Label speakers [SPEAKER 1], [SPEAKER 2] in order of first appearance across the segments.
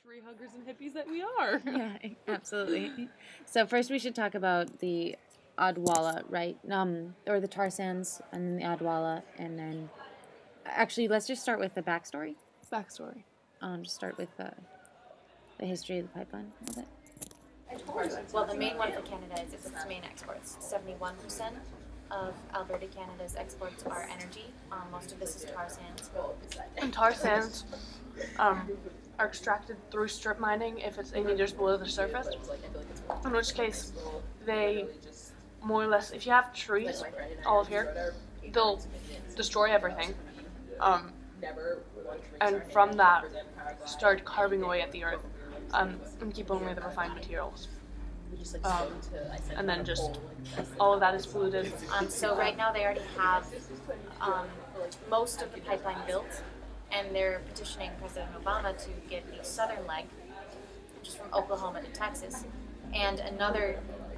[SPEAKER 1] tree huggers and hippies that we are.
[SPEAKER 2] Yeah, absolutely. So first we should talk about the Odwalla, right? Or the tar sands, and then the Odwalla, and then actually let's just start with the backstory.
[SPEAKER 1] Backstory.
[SPEAKER 2] Just start with the history of the pipeline a little bit.
[SPEAKER 3] Well, the main one for Canada is its main exports. 71% of Alberta, Canada's exports are energy. Most of this is tar sands.
[SPEAKER 1] And tar sands are extracted through strip mining if it's 8 meters below the surface. In which case, they more or less, if you have trees all of here, they'll destroy everything. And from that, start carving away at the earth and keep only the refined materials. And then just all of that is polluted.
[SPEAKER 3] So right now they already have most of the pipeline built, and they're petitioning President Obama to get the southern leg, which is from Oklahoma to Texas, and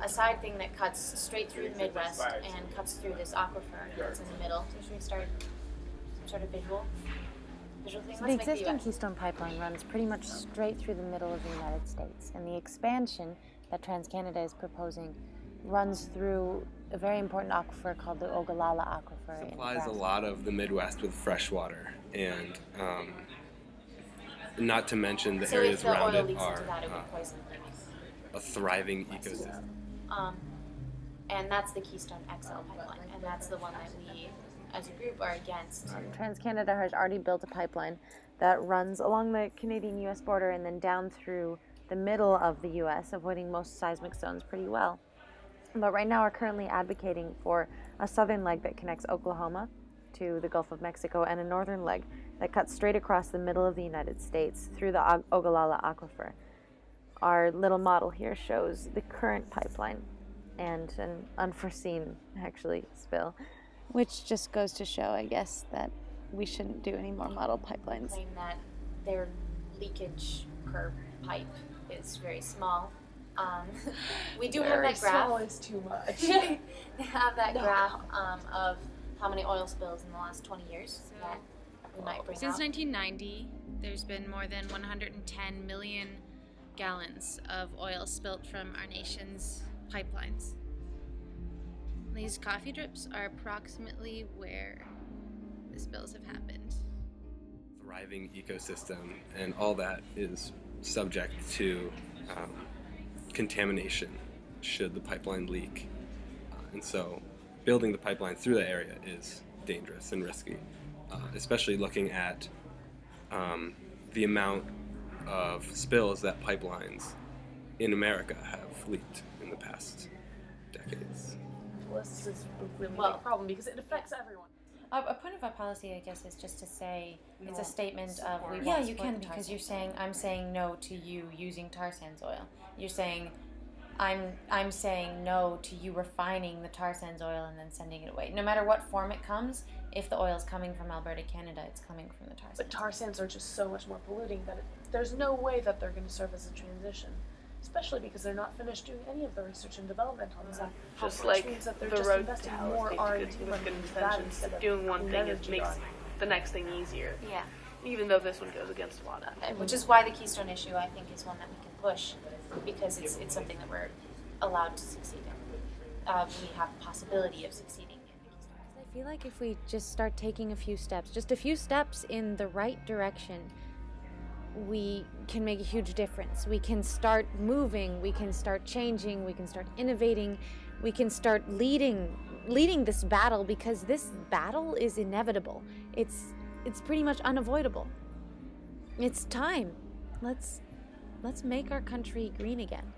[SPEAKER 3] a side thing that cuts straight through the Midwest and cuts through this aquifer that's in the middle. So should we start some sort of visual thing?
[SPEAKER 2] So the existing Keystone Pipeline runs pretty much straight through the middle of the United States, and the expansion that TransCanada is proposing runs through a very important aquifer called the Ogallala Aquifer.
[SPEAKER 4] It supplies a lot of the Midwest with fresh water, and not to mention the areas around it are a thriving ecosystem.
[SPEAKER 3] And that's the Keystone XL Pipeline, and that's the one that we, as a group, are against.
[SPEAKER 2] TransCanada has already built a pipeline that runs along the Canadian-U.S. border and then down through the middle of the U.S., avoiding most seismic zones pretty well. But right now we're currently advocating for a southern leg that connects Oklahoma to the Gulf of Mexico and a northern leg that cuts straight across the middle of the United States through the Ogallala Aquifer. Our little model here shows the current pipeline and an unforeseen, actually, spill, which just goes to show, I guess, that we shouldn't do any more model pipelines.
[SPEAKER 3] Claim that their leakage per pipe is very small. We do have that graph.
[SPEAKER 1] Small is too much.
[SPEAKER 3] They have that graph of how many oil spills in the last 20 years that we might bring
[SPEAKER 5] Since
[SPEAKER 3] out.
[SPEAKER 5] 1990, there's been more than 110 million gallons of oil spilt from our nation's pipelines. These coffee drips are approximately where the spills have happened.
[SPEAKER 4] Thriving ecosystem, and all that is subject to contamination should the pipeline leak. And so building the pipeline through the area is dangerous and risky, especially looking at the amount of spills that pipelines in America have leaked in the past decades.
[SPEAKER 1] Well, this is a really big problem because it affects everyone.
[SPEAKER 2] A point of our policy, I guess, is just to say it's a statement of we
[SPEAKER 3] Yeah,
[SPEAKER 2] want
[SPEAKER 3] you
[SPEAKER 2] to
[SPEAKER 3] can,
[SPEAKER 2] support the tar
[SPEAKER 3] because
[SPEAKER 2] sands.
[SPEAKER 3] you're saying
[SPEAKER 2] I'm saying no to you using tar sands oil. You're saying I'm saying no to you refining the tar sands oil and then sending it away. No matter what form it comes, if the oil is coming from Alberta, Canada, it's coming from the tar sands.
[SPEAKER 1] But tar sands are just so much more polluting that there's no way that they're going to serve as a transition, especially because they're not finished doing any of the research and development on them.
[SPEAKER 6] Just
[SPEAKER 1] which
[SPEAKER 6] like
[SPEAKER 1] means that they're
[SPEAKER 6] the
[SPEAKER 1] just
[SPEAKER 6] road
[SPEAKER 1] investing
[SPEAKER 6] to hell
[SPEAKER 1] more
[SPEAKER 6] is
[SPEAKER 1] R&D
[SPEAKER 6] basically
[SPEAKER 1] money
[SPEAKER 6] good
[SPEAKER 1] into that
[SPEAKER 6] intentions.
[SPEAKER 1] instead of
[SPEAKER 6] Doing one
[SPEAKER 1] clean
[SPEAKER 6] thing
[SPEAKER 1] energy
[SPEAKER 6] makes
[SPEAKER 1] on it.
[SPEAKER 6] the next thing easier.
[SPEAKER 3] Yeah.
[SPEAKER 6] Even though this one goes against a lot of that.
[SPEAKER 3] Which is why the Keystone issue, I think, is one that we can push, because it's something that we're allowed to succeed in. We have the possibility of succeeding in the Keystone.
[SPEAKER 2] I feel like if we just start taking a few steps, just a few steps in the right direction, we can make a huge difference. We can start moving, we can start changing, we can start innovating, we can start leading this battle, because this battle is inevitable. It's pretty much unavoidable. It's time. Let's make our country green again.